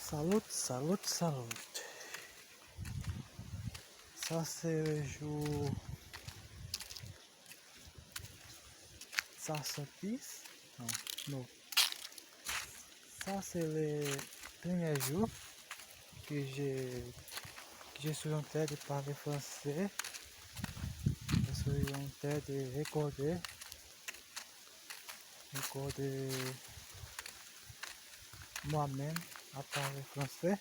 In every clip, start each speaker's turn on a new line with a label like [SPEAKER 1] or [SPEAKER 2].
[SPEAKER 1] Salut, salut, salut. Ça c'est le jour 110. Non, non. Ça c'est le premier jour que je suis en train de parler français. Je suis en train de recorder moi-même à parler français.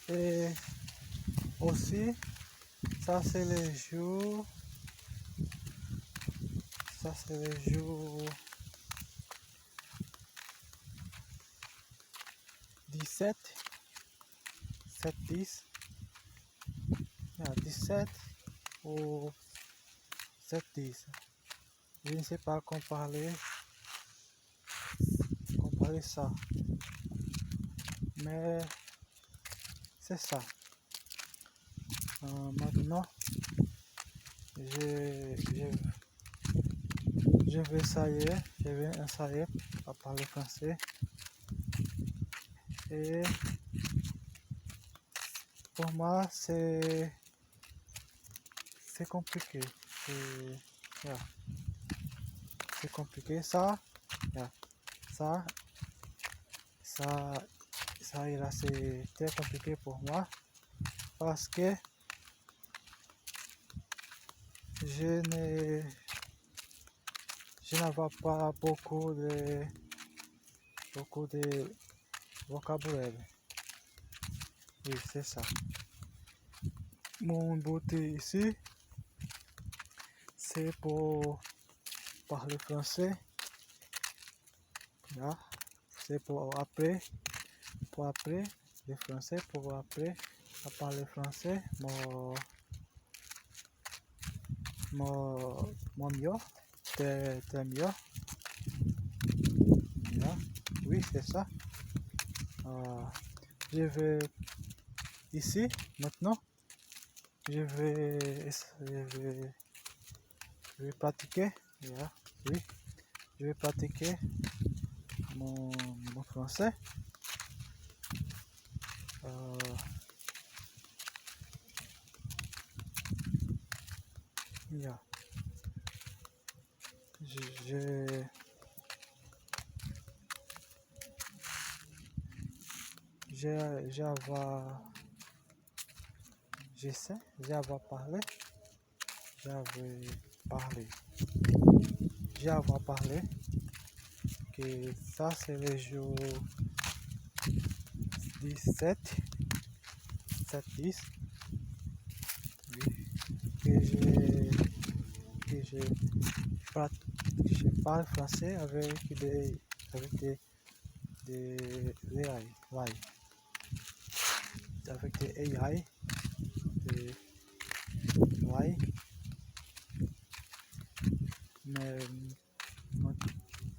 [SPEAKER 1] Et aussi, ça c'est le jour 17, 7, 10, 17 ou 7, 10. Je ne sais pas comparer ça, mais c'est ça. Maintenant, je vais essayer à parler français. Et pour moi, c'est compliqué. C'est compliqué. Ça ira, c'est très compliqué pour moi parce que je n'avais pas beaucoup de vocabulaire. Oui, c'est ça. Mon but ici, c'est pour parler français. Là, c'est pour apprendre le français, pour apprendre à parler français. Mon mieux, t'es mieux. Là, oui, c'est ça. Je vais ici, maintenant, je vais pratiquer. Là, oui, je vais pratiquer mon français. J'avais parlé que ça c'est le jour 17, 7, 10, oui, que je parle français avec des AI, avec des AI,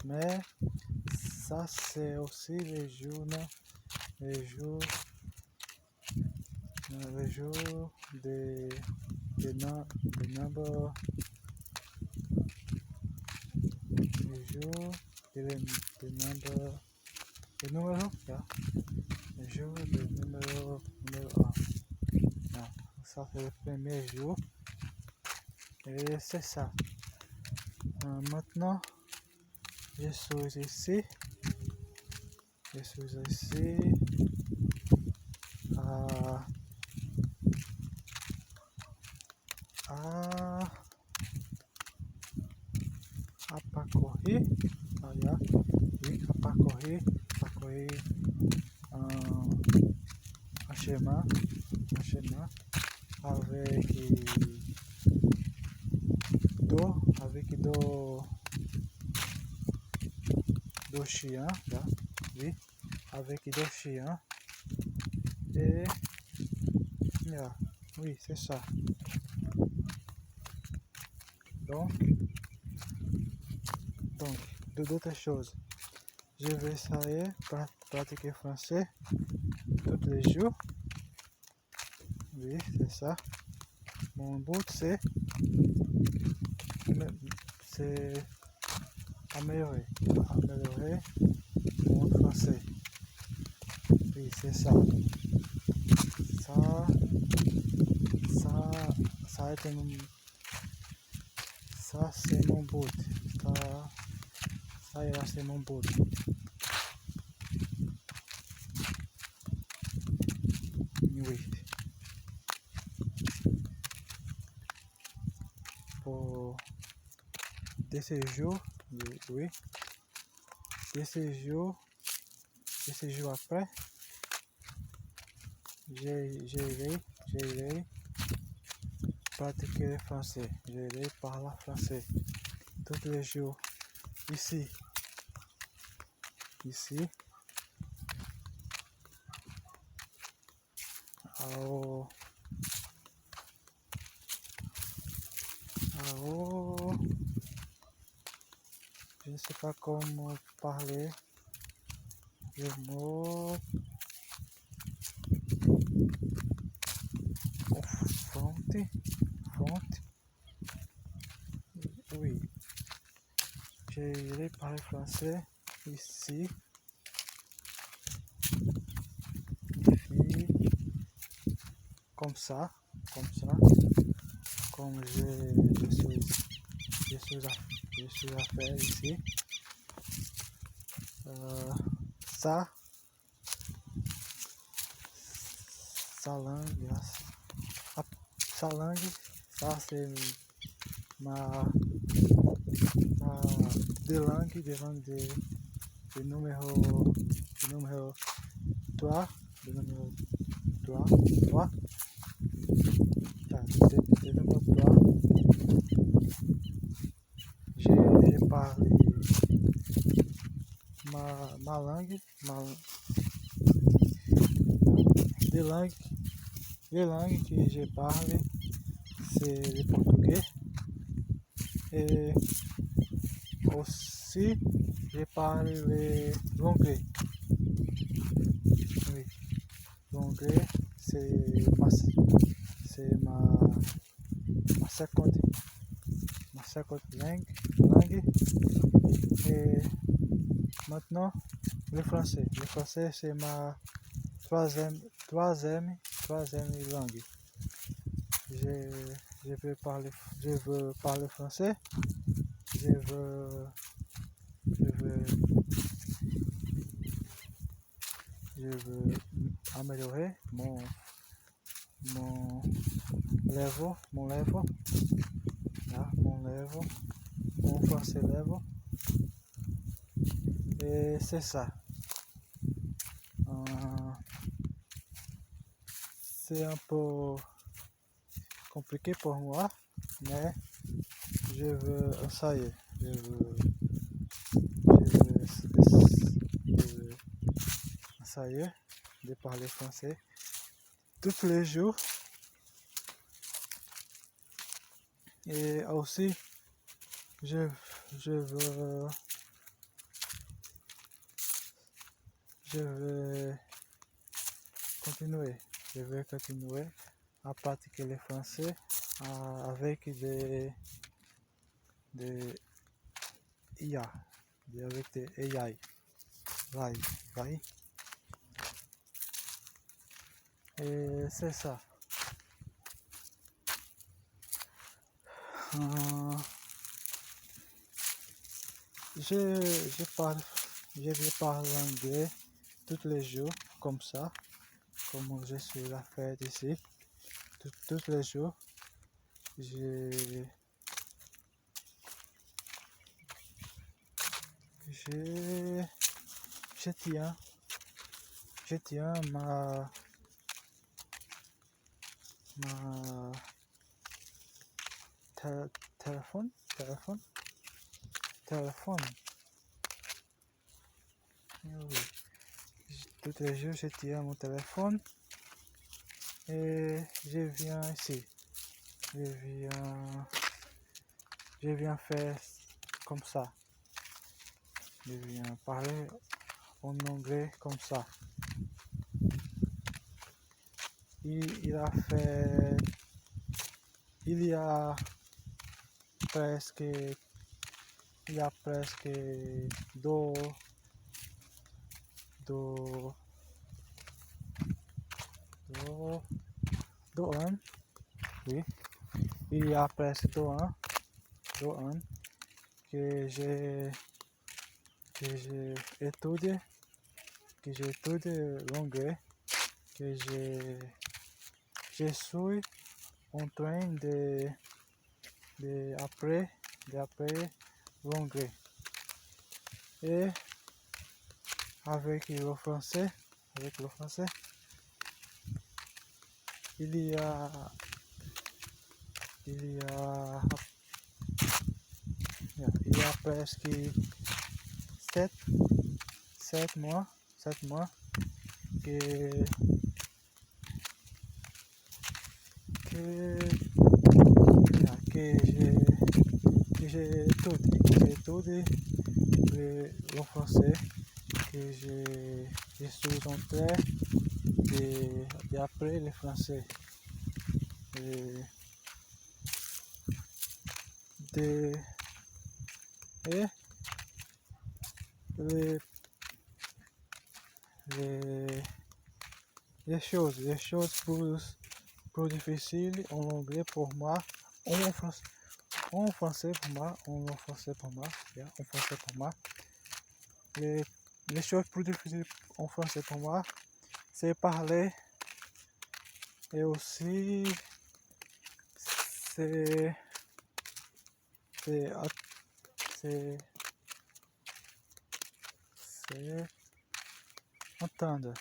[SPEAKER 1] mais ça c'est aussi le jour de number, le jour de numéro, le jour de numéro 1. Ça c'est le premier jour et c'est ça. Maintenant je suis ici à parcourir, parcourir un chemin avec deux chiens, là, oui, avec deux chiens et oui, c'est ça. Donc d'autres choses, je vais essayer de pratiquer français tous les jours. Oui, c'est ça. Mon but c'est améliorer mon français. Oui, c'est ça. Ça, ça, ça a été ça c'est mon but. Ça ira, c'est mon but. Oui. Pour de ces jours, oui, de ces jours après, j'irai pratiquer le français. J'irai parler français tous les jours. Ici, au, au, je ne sais pas comment parler le mot fonte, fonte, oui, j'irai parler français ici, comme ça, comme je suis à faire ici. Ça, sa langue, sa langue, ça c'est ma de langue de numéro 3, de numéro 3, 3, de numéro 3, je parle ma langue, les langues que je parle, c'est le portugais. Et aussi, je parle l'anglais. Oui, l'anglais, c'est ma seconde langue. Et maintenant, le français. Le français, c'est ma troisième langue. Je veux parler français. Je veux améliorer mon level, mon français level. Et c'est ça. C'est un peu compliqué pour moi, mais je veux essayer. Je veux essayer de parler français tous les jours. Et aussi, je veux continuer. Je vais continuer à pratiquer le français avec des IA, avec des AI. Right? Et c'est ça. Je vais parler anglais tous les jours, comme ça, comme je suis la fête ici, tous les jours. Je tiens ma téléphone. Oui. Tous les jours, je tiens mon téléphone et je viens ici. Je viens faire comme ça. Je viens parler en anglais comme ça. Il y a presque deux Doan, oui. Il y a presque Doan, que j'ai étudié, l'anglais, que je suis en train d'apprendre l'anglais. Et avec le français, il y a presque 7 mois que j'étudie le français, que je suis en train d'apprendre le français. Et les choses plus difficiles en anglais pour moi, en français pour moi, les choses plus difficiles en français pour moi, c'est parler, et aussi c'est entendre.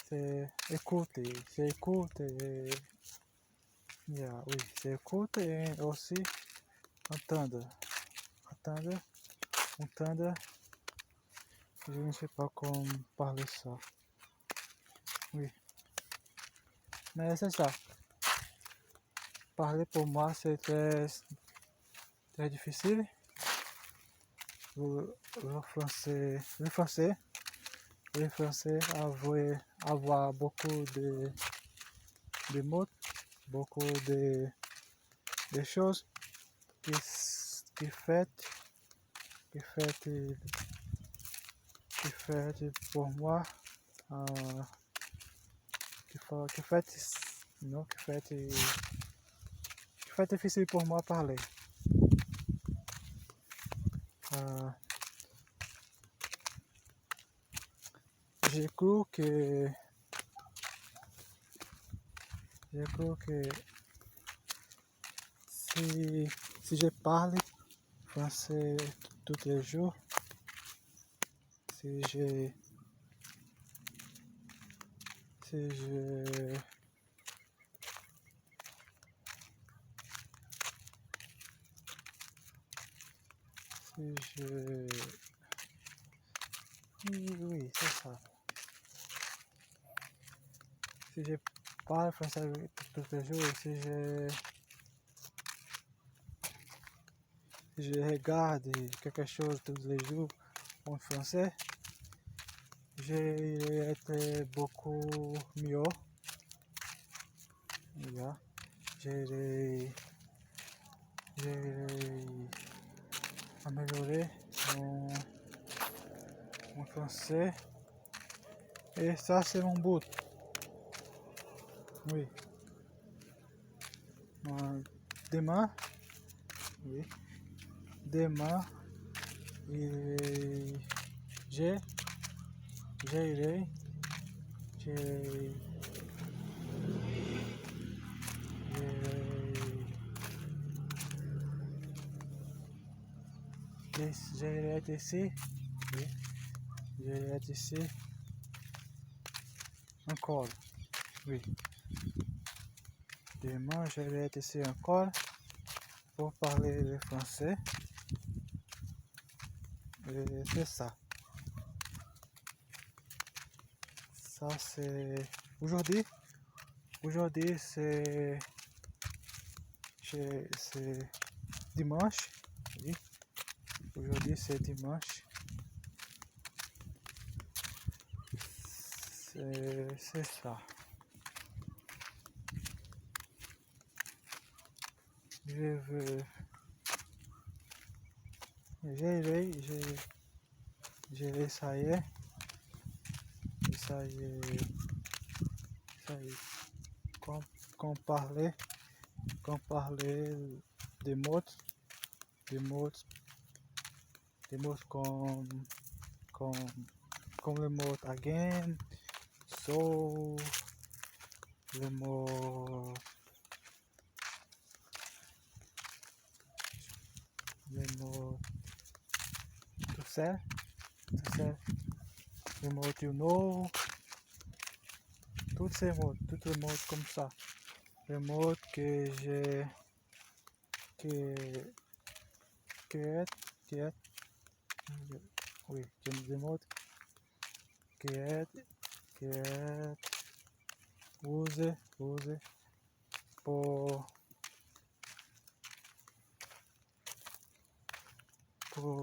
[SPEAKER 1] C'est écouter. Oui, c'est écouter et aussi entendre. Je ne sais pas comment parler ça. Oui. Mais c'est ça. Parler pour moi, c'est très difficile. Le français avoir beaucoup de mots, beaucoup de choses qui fait pour moi, qui fait difficile pour moi parler. Je crois que si je parle français tous les jours, si je oui, c'est ça. Si je parle français tous les jours, si je regarde quelque chose tous les jours en français, j'ai été beaucoup mieux. J'ai amélioré mon français. Et ça, c'est mon but. Oui. Demain, j'irai ici. Oui. J'irai ici encore. Oui. Demain, je vais être ici encore pour parler le français. Et c'est ça. Ça, c'est aujourd'hui. Aujourd'hui, c'est dimanche. Oui. Aujourd'hui, c'est dimanche. C'est ça. J'ai essayé ça y est, ça y est. Quand parler des mots, des mots, des mots comme, comme le mot again, so, le mot, tout ça, le mot you know, tous les mots comme ça. Le mot que j'ai, que, que, oui, le mot que, use pour